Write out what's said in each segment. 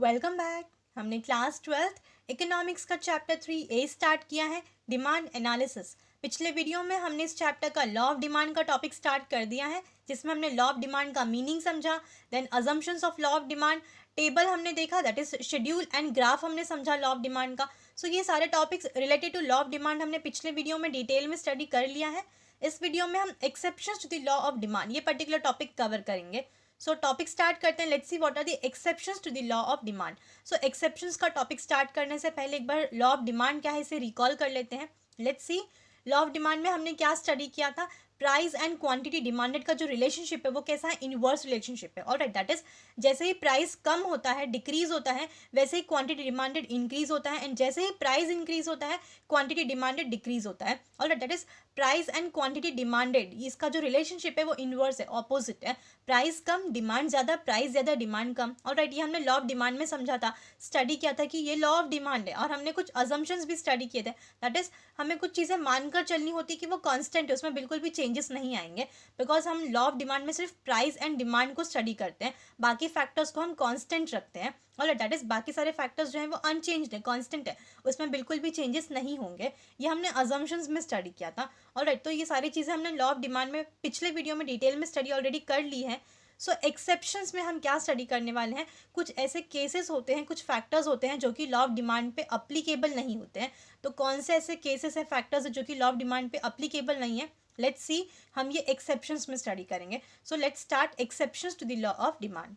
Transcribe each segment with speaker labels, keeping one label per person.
Speaker 1: Welcome back. हमने class 12th economics का chapter 3A start किया है, डिमांड एनालिसिस। पिछले वीडियो में हमने इस चैप्टर का लॉ ऑफ डिमांड का टॉपिक स्टार्ट कर दिया है, जिसमें हमने लॉ ऑफ डिमांड का मीनिंग समझा, then assumptions of law of demand, table हमने देखा, that is schedule and graph हमने समझा लॉ ऑफ डिमांड का। सो ये सारे topics related to law of demand हमने पिछले वीडियो में डिटेल में स्टडी कर लिया है। इस वीडियो में हम exceptions to the law of demand ये पर्टिकुलर टॉपिक कवर करेंगे। सो टॉपिक स्टार्ट करते हैं। Let's see what are the exceptions to the law of demand. So exceptions का टॉपिक स्टार्ट करने से पहले एक बार लॉ ऑफ डिमांड क्या है इसे रिकॉल कर लेते हैं। Let's C, law of demand में हमने क्या स्टडी किया था, प्राइस एंड क्वांटिटी डिमांडेड का जो रिलेशनशिप है वो कैसा है, इनवर्स रिलेशनशिप है। ऑलराइट, दैट इज जैसे ही प्राइस कम होता है, डिक्रीज होता है, वैसे ही क्वांटिटी डिमांडेड इंक्रीज होता है, एंड जैसे ही प्राइस इंक्रीज होता है क्वांटिटी डिमांडेड डिक्रीज होता है। Alright, that is price and quantity demanded, इसका जो रिलेशनशिप है वो इनवर्स है, ऑपोजिट है। प्राइस कम डिमांड ज़्यादा, प्राइस ज़्यादा डिमांड कम। ऑलराइट, ये हमने लॉ ऑफ डिमांड में समझा था, स्टडी किया था कि ये लॉ ऑफ डिमांड है, और हमने कुछ अजम्पशंस भी स्टडी किए थे। दैट इज हमें कुछ चीज़ें मानकर चलनी होती कि वो कांस्टेंट है, उसमें बिल्कुल भी चेंजेस नहीं आएंगे, बिकॉज हम लॉ ऑफ डिमांड में सिर्फ प्राइस एंड डिमांड को स्टडी करते हैं, बाकी फैक्टर्स को हम कांस्टेंट रखते हैं। ऑलराइट, दैट इज बाकी सारे फैक्टर्स जो हैं वो अनचेंज्ड है, कांस्टेंट है, उसमें बिल्कुल भी चेंजेस नहीं होंगे। ये हमने अजम्पशंस में स्टडी किया था। ऑलराइट, तो ये सारी चीज़ें हमने लॉ ऑफ डिमांड में पिछले वीडियो में डिटेल में स्टडी ऑलरेडी कर ली है। सो एक्सेप्शंस में हम क्या स्टडी करने वाले हैं, कुछ ऐसे केसेस होते हैं, कुछ फैक्टर्स होते हैं जो कि लॉ ऑफ डिमांड पे अप्लीकेबल नहीं होते हैं। तो कौन से ऐसे केसेस हैं, फैक्टर्स हैं जो कि लॉ ऑफ डिमांड पे अप्लीकेबल नहीं है, लेट्स सी, हम ये एक्सेप्शंस में स्टडी करेंगे। So let's start exceptions to the law of demand.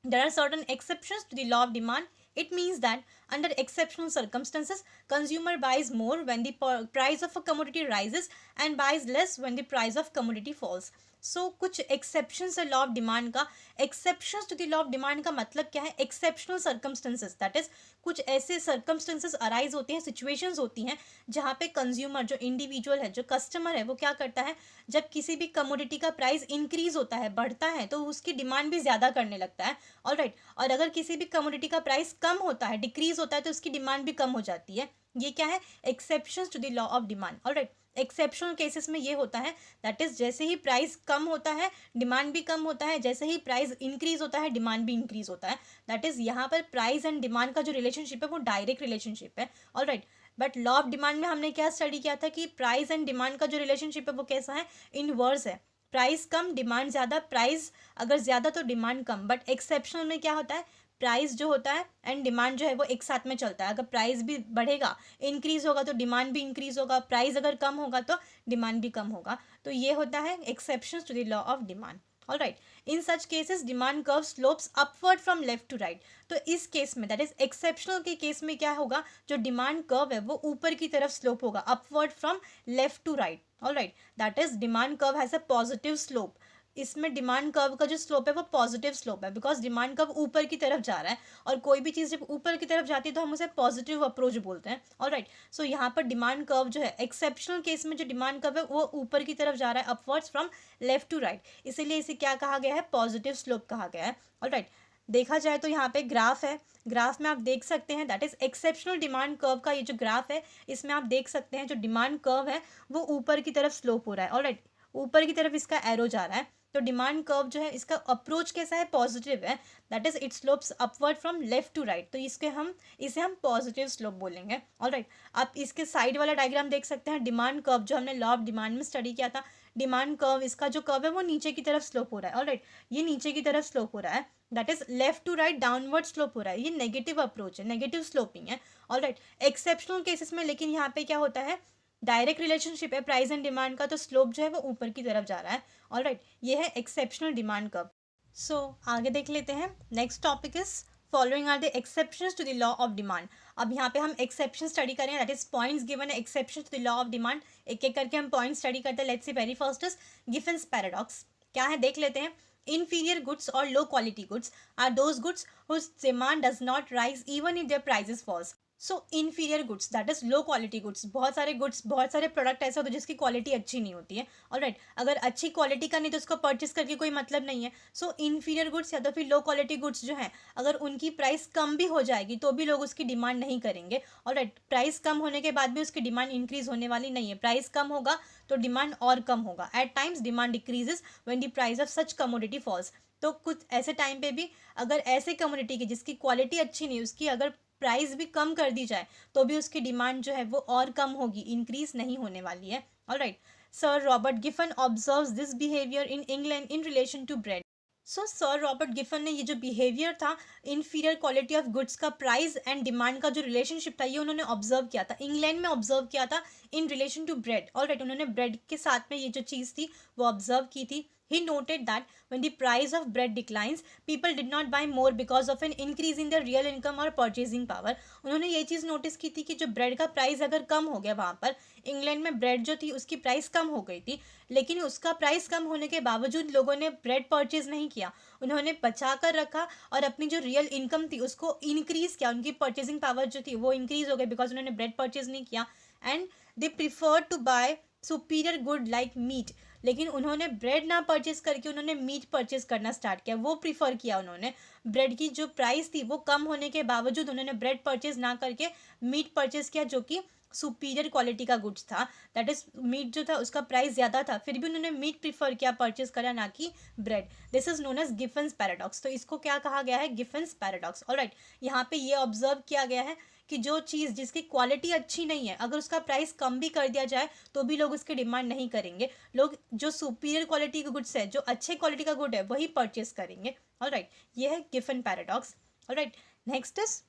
Speaker 1: There are certain exceptions to the law of demand. It means that under exceptional circumstances, consumer buys more when the price of a commodity rises and buys less when the price of commodity falls. So कुछ exceptions है law of demand का। exceptions to the law of demand का मतलब क्या है, exceptional circumstances, that is कुछ ऐसे circumstances arise होते हैं, situations होती हैं जहाँ पे consumer जो individual है, जो customer है, वो क्या करता है, जब किसी भी commodity का price increase होता है, बढ़ता है, तो उसकी demand भी ज़्यादा करने लगता है। ऑलराइट, और अगर किसी भी कमोडिटी का प्राइस कम होता है, डिक्रीज होता है, तो उसकी डिमांड भी कम हो जाती है। ये क्या है, exceptions to the law of demand. Alright, exceptional cases में ये होता है, दैट इज जैसे ही प्राइस कम होता है डिमांड भी कम होता है, जैसे ही प्राइस इंक्रीज होता है डिमांड भी इंक्रीज होता है। दैट इज यहाँ पर प्राइस एंड डिमांड का जो रिलेशनशिप है वो डायरेक्ट रिलेशनशिप है। Alright, but law of demand में हमने क्या स्टडी किया था कि प्राइस एंड डिमांड का जो रिलेशनशिप है वो कैसा है, इनवर्स है। प्राइस कम डिमांड ज़्यादा, प्राइस अगर ज़्यादा तो डिमांड कम। बट एक्सेप्शनल में क्या होता है, प्राइस जो होता है एंड डिमांड जो है वो एक साथ में चलता है। अगर प्राइस भी बढ़ेगा, इंक्रीज होगा, तो डिमांड भी इंक्रीज होगा, प्राइस अगर कम होगा तो डिमांड भी कम होगा। तो ये होता है exceptions to the law of demand. All right, in such cases demand curve slopes upward from left to right. तो इस केस में, दैट इज एक्सेप्शनल के केस में क्या होगा, जो डिमांड कर्व है वो ऊपर की तरफ स्लोप होगा, upward from left to right. All right, that is demand curve has a positive slope. इसमें डिमांड कर्व का जो स्लोप है वो पॉजिटिव स्लोप है, बिकॉज डिमांड कर्व ऊपर की तरफ जा रहा है, और कोई भी चीज़ जब ऊपर की तरफ जाती है तो हम उसे पॉजिटिव अप्रोच बोलते हैं। ऑल राइट, सो यहाँ पर डिमांड कर्व जो है, एक्सेप्शनल केस में जो डिमांड कर्व है वो ऊपर की तरफ जा रहा है, upwards from left to right, इसीलिए इसे क्या कहा गया है, पॉजिटिव स्लोप कहा गया है। ऑल राइट, देखा जाए तो यहाँ पे ग्राफ है, ग्राफ में आप देख सकते हैं, that is exceptional demand curve का ये जो ग्राफ है, इसमें आप देख सकते हैं जो डिमांड कर्व है वो ऊपर की तरफ स्लोप हो रहा है। ऑलराइट, ऊपर की तरफ इसका एरो जा रहा है, तो डिमांड कर्व जो है इसका अप्रोच कैसा है, पॉजिटिव है, that is it slopes upward from left to right, तो इसे हम पॉजिटिव स्लोप बोलेंगे। ऑलराइट, आप इसके साइड वाला डायग्राम देख सकते हैं, डिमांड कर्व जो हमने लॉ ऑफ डिमांड में स्टडी किया था, डिमांड कर्व इसका जो कर्व है वो नीचे की तरफ स्लोप हो रहा है। ऑलराइट, ये नीचे की तरफ स्लोप हो रहा है, that is left to right downward slope हो रहा है, ये नेगेटिव अप्रोच है, नेगेटिव स्लोपिंग है। ऑलराइट, एक्सेप्शनल केसेस में लेकिन यहाँ पे क्या होता है, डायरेक्ट रिलेशनशिप है प्राइस एंड डिमांड का, तो स्लोप जो है वो ऊपर की तरफ जा रहा है। ऑलराइट, ये है एक्सेप्शनल डिमांड कर्व। सो आगे देख लेते हैं, next topic is following are the exceptions to the law of demand. अब यहाँ पे हम एक्सेप्शन स्टडी करें, दैट इज पॉइंट्स गिवन है exception to the law of demand, एक एक करके हम पॉइंट स्टडी करते हैं। Let's see, very first is Giffen's paradox. क्या है देख लेते हैं, inferior goods or low quality goods are those goods whose demand does not rise even if their prices falls. So inferior goods, that is low quality goods, बहुत सारे goods, बहुत सारे product ऐसे होते हैं जिसकी क्वालिटी अच्छी नहीं होती है। ऑलराइट, अगर अच्छी क्वालिटी का नहीं तो उसको परचेस करके कोई मतलब नहीं है। सो इन्फीरियर गुड्स या तो फिर लो क्वालिटी गुड्स जो हैं, अगर उनकी प्राइस कम भी हो जाएगी तो भी लोग उसकी डिमांड नहीं करेंगे। ऑलराइट, प्राइस कम होने के बाद भी उसकी डिमांड इंक्रीज होने वाली नहीं है, प्राइस कम होगा तो डिमांड और कम होगा। At times demand decreases when the price of such commodity falls. तो कुछ ऐसे टाइम पे भी अगर ऐसे कम्युनिटी की जिसकी क्वालिटी अच्छी नहीं, उसकी अगर प्राइस भी कम कर दी जाए तो भी उसकी डिमांड जो है वो और कम होगी, इंक्रीज नहीं होने वाली है। Alright, Sir Robert Giffen observes this behaviour in England in relation to bread. So Sir Robert Giffen ने ये जो बिहेवियर था इन्फीरियर क्वालिटी ऑफ गुड्स का प्राइस एंड डिमांड का जो रिलेशनशिप था ये उन्होंने ऑब्जर्व किया था, इंग्लैंड में ऑब्जर्व किया था in relation to bread. Alright, उन्होंने ब्रेड के साथ में ये जो चीज़ थी वो ऑब्जर्व की थी। He noted that when the price of bread declines, people did not buy more because of an increase in their real income or purchasing power. उन्होंने ये चीज़ नोटिस की थी कि जो ब्रेड का प्राइस अगर कम हो गया वहाँ पर, इंग्लैंड में ब्रेड जो थी उसकी प्राइस कम हो गई थी, लेकिन उसका प्राइस कम होने के बावजूद लोगों ने ब्रेड परचेज नहीं किया, उन्होंने बचा कर रखा और अपनी जो रियल इनकम थी उसको इंक्रीज़ किया, उनकी परचेजिंग पावर जो थी वो इंक्रीज़ हो गई बिकॉज उन्होंने ब्रेड परचेज नहीं किया। And they prefer to buy superior good like meat, लेकिन उन्होंने ब्रेड ना परचेज करके उन्होंने मीट परचेज करना स्टार्ट किया, वो प्रीफर किया उन्होंने। ब्रेड की जो प्राइस थी वो कम होने के बावजूद उन्होंने ब्रेड परचेज ना करके मीट परचेज किया जो कि सुपीरियर क्वालिटी का गुड्स था। दैट इज मीट जो था उसका प्राइस ज़्यादा था, फिर भी उन्होंने मीट प्रीफर किया, परचेज करा, ना कि bread. This is known as Giffen's paradox. तो इसको क्या कहा गया है? गिफन्स पैराडॉक्स। ऑलराइट, यहाँ पे ये ऑब्जर्व किया गया है कि जो चीज़ जिसकी क्वालिटी अच्छी नहीं है अगर उसका प्राइस कम भी कर दिया जाए तो भी लोग उसकी डिमांड नहीं करेंगे, लोग जो सुपीरियर क्वालिटी का गुड्स है, जो अच्छे क्वालिटी का गुड है वही परचेज करेंगे। ऑलराइट, ये है Giffen paradox. Alright, next is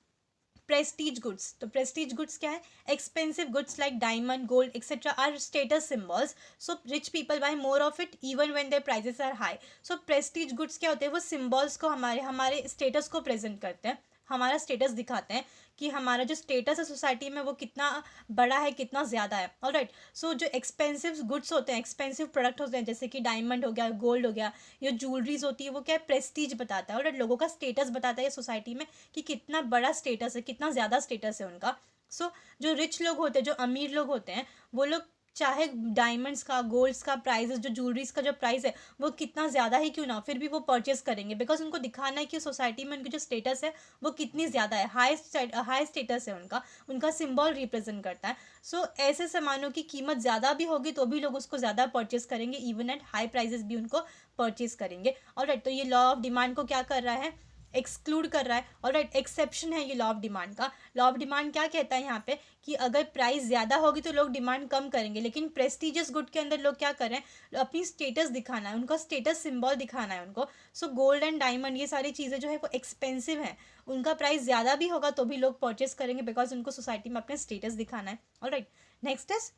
Speaker 1: prestige goods. तो प्रेस्टीज गुड्स क्या है? Expensive goods like diamond, gold etcetera are status symbols, so rich people buy more of it even when their prices are high. So prestige goods क्या होते हैं? वो symbols को, हमारे हमारे स्टेटस को प्रेजेंट करते हैं, हमारा स्टेटस दिखाते हैं कि हमारा जो स्टेटस है सोसाइटी में वो कितना बड़ा है, कितना ज़्यादा है। ऑलराइट, सो जो एक्सपेंसिव गुड्स होते हैं, एक्सपेंसिव प्रोडक्ट होते हैं, जैसे कि डायमंड हो गया, गोल्ड हो गया, ये ज्वेलरीज होती है, वो क्या है? प्रेस्टीज बताता है। ऑलराइट, लोगों का स्टेटस बताता है सोसाइटी में कि कितना बड़ा स्टेटस है, कितना ज़्यादा स्टेटस है उनका। सो जो रिच लोग होते हैं, जो अमीर लोग होते हैं, वो लोग चाहे डायमंड्स का, गोल्ड्स का प्राइस, जो ज्वेलरीज का जो प्राइस है वो कितना ज़्यादा ही क्यों ना, फिर भी वो परचेज करेंगे बिकॉज उनको दिखाना है कि सोसाइटी में उनकी जो स्टेटस है वो कितनी ज़्यादा है, हाई स्टेटस है उनका, उनका सिंबल रिप्रेजेंट करता है। सो ऐसे सामानों की कीमत ज़्यादा भी होगी तो भी लोग उसको ज़्यादा परचेज करेंगे, इवन एट हाई प्राइजेस भी उनको परचेज करेंगे। ऑलराइट, तो ये लॉ ऑफ डिमांड को क्या कर रहा है? एक्सक्लूड कर रहा है। ऑलराइट, एक्सेप्शन है ये लॉ ऑफ डिमांड का। लॉ ऑफ डिमांड क्या कहता है यहाँ पे कि अगर प्राइस ज़्यादा होगी तो लोग डिमांड कम करेंगे, लेकिन प्रेस्टिजियस गुड के अंदर लोग क्या कर रहे हैं? अपनी स्टेटस दिखाना है, उनका स्टेटस सिंबल दिखाना है उनको। सो गोल्ड एंड डायमंड ये सारी चीज़ें जो है वो एक्सपेंसिव हैं, उनका प्राइस ज़्यादा भी होगा तो भी लोग परचेस करेंगे बिकॉज उनको सोसाइटी में अपना स्टेटस दिखाना है। Alright, next is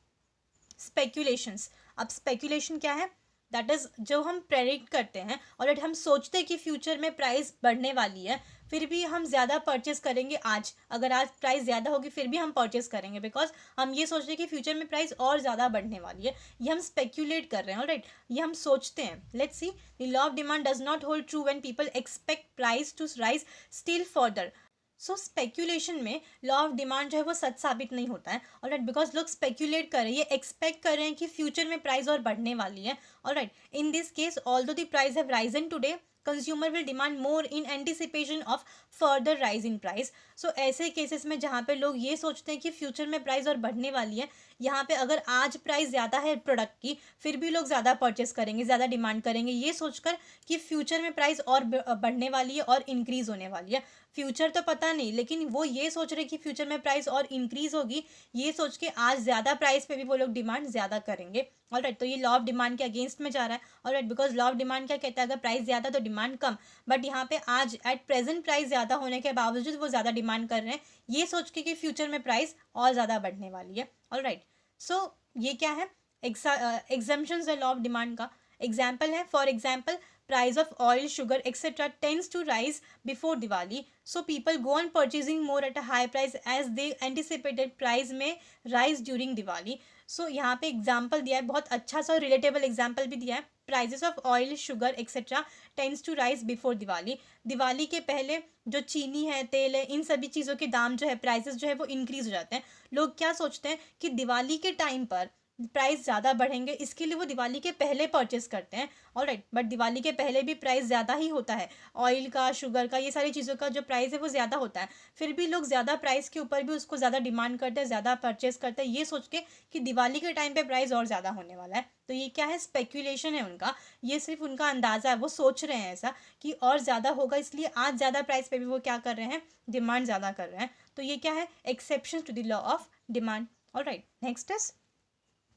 Speaker 1: speculations. अब स्पेक्यूलेशन क्या है? दैट इज़ जो हम प्रेडिक्ट करते हैं और हम सोचते हैं कि फ्यूचर में प्राइस बढ़ने वाली है, फिर भी हम ज़्यादा परचेस करेंगे आज, अगर आज प्राइस ज़्यादा होगी फिर भी हम परचेस करेंगे बिकॉज हम ये सोच रहे हैं कि फ्यूचर में प्राइस और ज़्यादा बढ़ने वाली है। ये हम स्पेक्यूलेट कर रहे हैं। ऑलराइट, ये हम सोचते हैं। Let's see, the law of demand does not hold true when people expect price to rise still further. So speculation में लॉ ऑफ डिमांड जो है वो सच साबित नहीं होता है। ऑलराइट, बिकॉज लोग स्पेक्यूलेट कर रहे हैं, ये एक्सपेक्ट कर रहे हैं कि फ्यूचर में प्राइस और बढ़ने वाली है। Alright, in this case although the price have risen today, consumer will demand more in anticipation of further rise in price. So ऐसे केसेस में जहाँ पे लोग ये सोचते हैं कि फ्यूचर में प्राइस और बढ़ने वाली है, यहाँ पे अगर आज प्राइस ज़्यादा है प्रोडक्ट की फिर भी लोग ज़्यादा परचेस करेंगे, ज़्यादा डिमांड करेंगे, ये सोचकर कि फ्यूचर में प्राइस और बढ़ने वाली है और इंक्रीज़ होने वाली है। फ्यूचर तो पता नहीं, लेकिन वो ये सोच रहे कि फ्यूचर में प्राइस और इंक्रीज़ होगी, ये सोच के आज ज़्यादा प्राइस पे भी वो लोग डिमांड ज़्यादा करेंगे। ऑलराइट, तो ये लॉ ऑफ डिमांड के अगेंस्ट में जा रहा है। Alright, because law of demand क्या कहता है? अगर प्राइस ज़्यादा तो डिमांड कम, बट यहाँ पे आज एट प्रेजेंट प्राइस ज़्यादा होने के बावजूद वो ज़्यादा डिमांड कर रहे हैं, ये सोच के कि फ्यूचर में प्राइस और ज़्यादा बढ़ने वाली है। ऑलराइट, सो ये क्या है? एग्जाम्पशंस है लॉ ऑफ डिमांड का। एग्जाम्पल है, for example price of oil, sugar, etc. tends to rise before Diwali. So people go on purchasing more at a high price as they anticipated price may rise during Diwali. So यहाँ पे example दिया है, बहुत अच्छा सा relatable example भी दिया है। Prices of oil, sugar etcetera tends to rise before Diwali. Diwali के पहले जो चीनी है, तेल है, इन सभी चीज़ों के दाम जो है, प्राइजेस जो है वो इंक्रीज हो जाते हैं। लोग क्या सोचते हैं कि दिवाली के टाइम पर प्राइस ज़्यादा बढ़ेंगे, इसके लिए वो दिवाली के पहले परचेस करते हैं। ऑलराइट, बट दिवाली के पहले भी प्राइस ज़्यादा ही होता है, ऑयल का, शुगर का, ये सारी चीज़ों का जो प्राइस है वो ज़्यादा होता है। फिर भी लोग ज़्यादा प्राइस के ऊपर भी उसको ज़्यादा डिमांड करते हैं, ज़्यादा परचेस करते हैं, ये सोच के कि दिवाली के टाइम पे प्राइस और ज़्यादा होने वाला है। तो ये क्या है, स्पेक्यूलेशन है उनका, ये सिर्फ उनका अंदाज़ा है, वो सोच रहे हैं ऐसा कि और ज़्यादा होगा, इसलिए आज ज़्यादा प्राइस पे भी वो क्या कर रहे हैं, डिमांड ज़्यादा कर रहे हैं। तो ये क्या है, exception to the law of demand. Alright, next is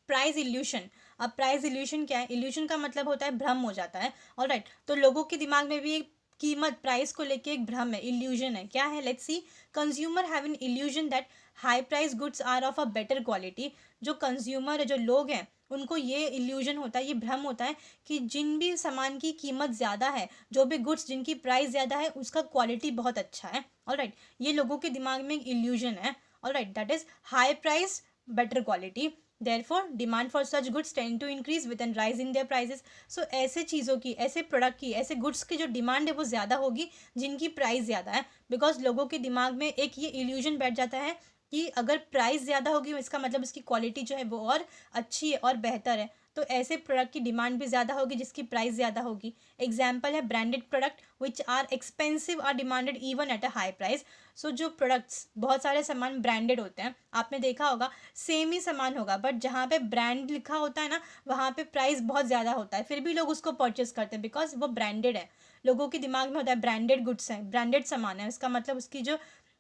Speaker 1: price illusion. अब प्राइस इल्यूशन क्या है, इल्यूशन का मतलब होता है भ्रम हो जाता है। ऑलराइट, तो लोगों के दिमाग में भी एक कीमत, प्राइस को लेके एक भ्रम है, इल्यूजन है। क्या है, let's see, consumer have an illusion that high price goods are of a better quality. जो कंज्यूमर है, जो लोग हैं, उनको ये इल्यूजन होता है, ये भ्रम होता है कि जिन भी सामान की कीमत ज़्यादा है, जो भी गुड्स जिनकी प्राइस ज़्यादा है, उसका क्वालिटी बहुत अच्छा है। ऑलराइट, ये लोगों के दिमाग में एक इल्यूजन है। Alright, that is high price better quality, therefore demand for such goods tend to increase with an rise in their prices। so ऐसे चीज़ों की, ऐसे प्रोडक्ट की, ऐसे गुड्स की जो डिमांड है वो ज़्यादा होगी जिनकी प्राइस ज़्यादा है, बिकॉज लोगों के दिमाग में एक ये इल्यूजन बैठ जाता है कि अगर प्राइस ज़्यादा होगी इसका मतलब इसकी क्वालिटी जो है वो और अच्छी है और बेहतर है, तो ऐसे प्रोडक्ट की डिमांड भी ज़्यादा होगी जिसकी प्राइस ज़्यादा होगी। एग्जाम्पल है branded product which are expensive are demanded even at a high price. So जो प्रोडक्ट्स, बहुत सारे सामान ब्रांडेड होते हैं, आपने देखा होगा सेम ही सामान होगा बट जहाँ पे ब्रांड लिखा होता है ना, वहाँ पे प्राइस बहुत ज़्यादा होता है, फिर भी लोग उसको परचेस करते हैं बिकॉज वो ब्रांडेड है। लोगों के दिमाग में होता है ब्रांडेड गुड्स हैं, ब्रांडेड सामान है, इसका मतलब उसकी जो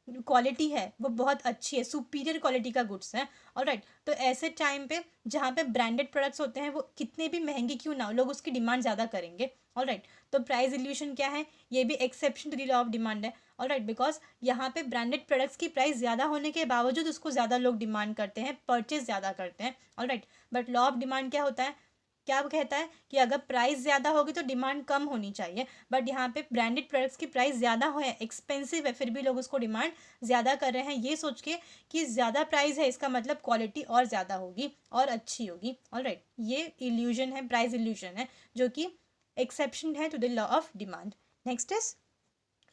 Speaker 1: क्वालिटी है वो बहुत अच्छी है, सुपीरियर क्वालिटी का गुड्स है। ऑलराइट, तो ऐसे टाइम पे जहाँ पे ब्रांडेड प्रोडक्ट्स होते हैं वो कितने भी महंगे क्यों ना हो, लोग उसकी डिमांड ज़्यादा करेंगे। ऑलराइट, तो प्राइस इल्यूशन क्या है, ये भी exception to the law of demand है। ऑलराइट, बिकॉज यहाँ पे ब्रांडेड प्रोडक्ट्स की प्राइस ज़्यादा होने के बावजूद उसको ज़्यादा लोग डिमांड करते हैं, परचेज ज़्यादा करते हैं। Alright, but law of demand क्या होता है, क्या कहता है कि अगर प्राइस ज़्यादा होगी तो डिमांड कम होनी चाहिए, बट यहाँ पे ब्रांडेड प्रोडक्ट्स की प्राइस ज़्यादा है, एक्सपेंसिव है, फिर भी लोग उसको डिमांड ज़्यादा कर रहे हैं, ये सोच के कि ज़्यादा प्राइस है इसका मतलब क्वालिटी और ज़्यादा होगी और अच्छी होगी। ऑलराइट, ये इल्यूजन है, प्राइस इल्यूजन है, जो कि एक्सेप्शन है to the law of demand. Next is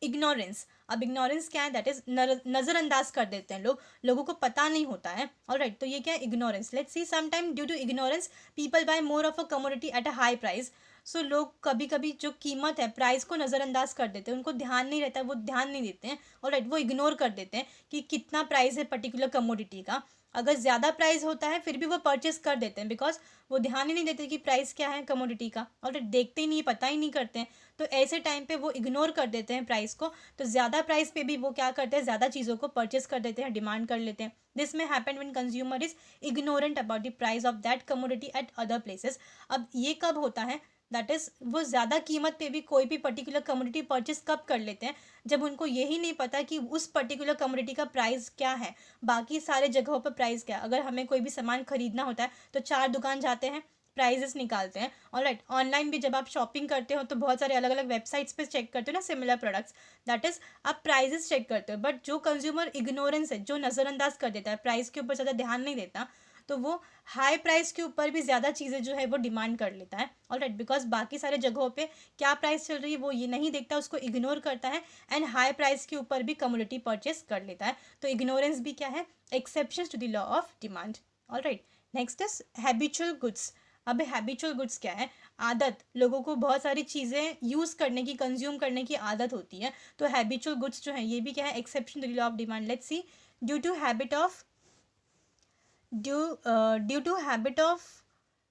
Speaker 1: ignorance. अब इग्नोरेंस क्या है, दैट इज नज़रअंदाज कर देते हैं लोग, लोगों को पता नहीं होता है। ऑलराइट, तो ये क्या है, ignorance. Let's see, some time due to ignorance people buy more of a commodity at a high price. So लोग कभी कभी जो कीमत है, प्राइस को नज़रअंदाज कर देते हैं, उनको ध्यान नहीं रहता है, वो ध्यान नहीं देते हैं। ऑलराइट, वो इग्नोर कर देते हैं कि कितना प्राइस है पर्टिकुलर कमोडिटी का। अगर ज़्यादा प्राइस होता है फिर भी वो परचेस कर देते हैं बिकॉज वो ध्यान ही नहीं देते कि प्राइस क्या है कमोडिटी का। ऑलराइट, देखते ही नहीं, पता ही नहीं करते हैं, तो ऐसे टाइम पे वो इग्नोर कर देते हैं प्राइस को। तो ज़्यादा प्राइस पे भी वो क्या करते हैं, ज़्यादा चीज़ों को परचेस कर देते हैं, डिमांड कर लेते हैं। दिस में happen when consumer is ignorant about the price of that commodity eight other places. अब ये कब होता है, दैट इज़ वो ज़्यादा कीमत पे भी कोई भी पर्टिकुलर कमोडिटी परचेस कब कर लेते हैं, जब उनको यही नहीं पता कि उस पर्टिकुलर कमोडिटी का प्राइस क्या है, बाकी सारे जगहों पर प्राइस क्या है। अगर हमें कोई भी सामान खरीदना होता है तो 4 दुकान जाते हैं, प्राइजेस निकालते हैं। ऑलराइट, ऑनलाइन भी जब आप शॉपिंग करते हो तो बहुत सारे अलग अलग वेबसाइट्स पे चेक करते हो ना सिमिलर प्रोडक्ट्स, दैट इज आप प्राइजेस चेक करते हो। बट जो कंज्यूमर इग्नोरेंस है, जो नज़रअंदाज कर देता है, प्राइस के ऊपर ज़्यादा ध्यान नहीं देता, तो वो हाई प्राइस के ऊपर भी ज़्यादा चीज़ें जो है वो डिमांड कर लेता है। ऑलराइट, बिकॉज बाकी सारे जगहों पे क्या प्राइस चल रही है वो ये नहीं देखता, उसको इग्नोर करता है एंड हाई प्राइस के ऊपर भी कमोडिटी परचेस कर लेता है। तो इग्नोरेंस भी क्या है, exception to the law of demand. Alright, next is habitual goods. अब हैबिचुअल गुड्स क्या है, आदत, लोगों को बहुत सारी चीज़ें यूज़ करने की, कंज्यूम करने की आदत होती है। तो हैबिचुअल गुड्स जो है ये भी क्या है, exception to the law of demand. Let's see, due to habit of due to habit of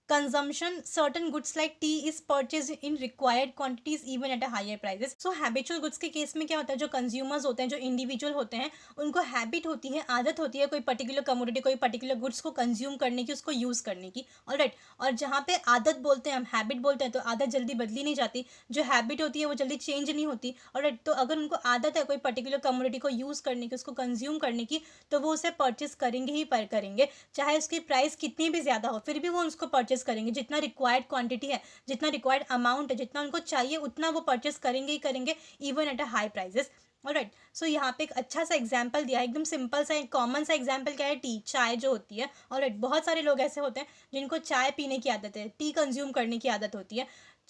Speaker 1: consumption certain goods like tea is purchased in required quantities even at a higher prices। so habitual goods के case में क्या होता है, जो consumers होते हैं, जो individual होते हैं, उनको हैबिट होती है, आदत होती है कोई पर्टिकुलर कमोडिटी, कोई पर्टिकुलर गुड्स को कंज्यूम करने की, उसको यूज़ करने की। ऑलराइट, और जहाँ पे आदत बोलते हैं हम, हैबिट बोलते हैं, तो आदत जल्दी बदली नहीं जाती, जो हैबिट होती है वो जल्दी चेंज नहीं होती। ऑलराइट, तो अगर उनको आदत है कोई पर्टिकुलर कमोडिटी को यूज़ करने की, उसको कंज्यूम करने की, तो वो उसे परचेस करेंगे ही पर करेंगे, चाहे उसकी प्राइस कितनी भी ज़्यादा हो, फिर भी वो उसको परचेस करेंगे। जितना रिक्वायर्ड क्वांटिटी है, जितना रिक्वायर्ड अमाउंट है, जितना उनको चाहिए उतना वो परचेस करेंगे ही करेंगे, even at a high prices. Alright, so यहाँ पे एक अच्छा सा एग्जाम्पल दिया है, एकदम सिंपल सा, एक कॉमन सा एग्जाम्पल क्या है, टी, चाय जो होती है। ऑलराइट, बहुत सारे लोग ऐसे होते हैं जिनको चाय पीने की आदत है, टी कंज्यूम करने की आदत होती है।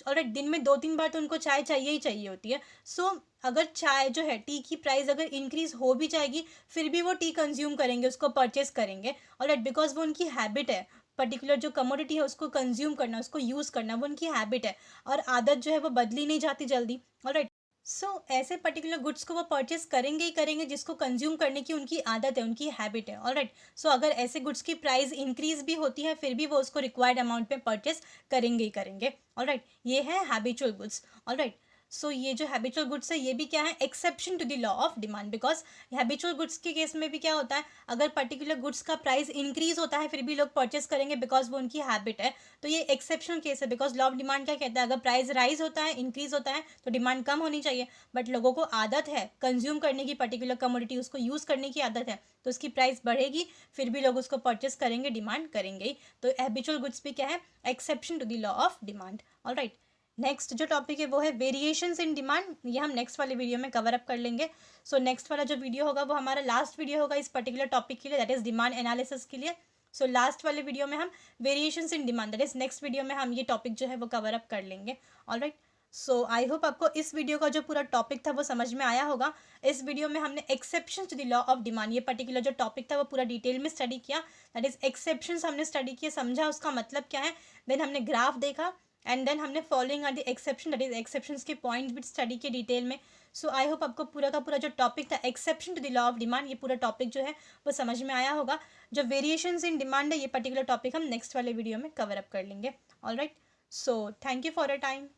Speaker 1: ऑलराइट, दिन में 2-3 बार तो उनको चाय चाहिए ही चाहिए होती है। सो अगर चाय जो है, टी की प्राइस अगर इंक्रीज हो भी जाएगी फिर भी वो टी कंज्यूम करेंगे, उसको परचेस करेंगे। ऑलराइट, बिकॉज वो उनकी हैबिट है, पर्टिकुलर जो कमोडिटी है उसको कंज्यूम करना, उसको यूज़ करना, वो उनकी हैबिट है और आदत जो है वो बदली नहीं जाती जल्दी। ऑलराइट, सो ऐसे पर्टिकुलर गुड्स को वो परचेस करेंगे ही करेंगे जिसको कंज्यूम करने की उनकी आदत है, उनकी हैबिट है। ऑलराइट, सो अगर ऐसे गुड्स की प्राइस इंक्रीज भी होती है फिर भी वो उसको रिक्वायर्ड अमाउंट में परचेस करेंगे ही करेंगे। ऑलराइट, ये है हैबिचुअल गुड्स। ऑलराइट, सो ये जो हैबिचुअल गुड्स है ये भी क्या है, exception to the law of demand, because habitual goods के केस में भी क्या होता है, अगर पर्टिकुलर गुड्स का प्राइस इंक्रीज होता है फिर भी लोग परचेस करेंगे बिकॉज वो उनकी हैबिट है। तो ये एक्सेप्शनल केस है, बिकॉज लॉ ऑफ डिमांड क्या कहता है, अगर प्राइस राइज होता है, इंक्रीज होता है तो डिमांड कम होनी चाहिए, बट लोगों को आदत है कंज्यूम करने की, पर्टिकुलर कमोडिटी उसको यूज़ करने की आदत है, तो उसकी प्राइस बढ़ेगी फिर भी लोग उसको परचेस करेंगे, डिमांड करेंगे ही। तो हैबिचुअल गुड्स भी क्या है, exception to the law of demand. Alright, next जो टॉपिक है वो है वेरिएशंस इन डिमांड, ये हम नेक्स्ट वाले वीडियो में कवर अप कर लेंगे। सो नेक्स्ट वाला जो वीडियो होगा वो हमारा लास्ट वीडियो होगा इस पर्टिकुलर टॉपिक के लिए, दैट इज डिमांड एनालिसिस के लिए। सो लास्ट वाले वीडियो में हम variations in demand, that is next video में हम ये टॉपिक जो है वो कवर अप कर लेंगे। ऑलराइट, सो आई होप आपको इस वीडियो का जो पूरा टॉपिक था वो समझ में आया होगा। इस वीडियो में हमने exceptions to the law of demand, ये पर्टिकुलर जो टॉपिक था वो पूरा डिटेल में स्टडी किया, दैट इज एक्सेप्शंस हमने स्टडी किया, समझा उसका मतलब क्या है, देन हमने ग्राफ देखा एंड देन हमने following are the exception, that is exceptions के पॉइंट्स भी स्टडी किए डिटेल में। सो आई होप आपको पूरा का पूरा जो टॉपिक था exception to the law of demand, ये पूरा टॉपिक जो है वो समझ में आया होगा। जो वेरिएशंस इन डिमांड है ये पर्टिकुलर टॉपिक हम नेक्स्ट वाले वीडियो में कवर अप कर लेंगे। Alright, so thank you for your time.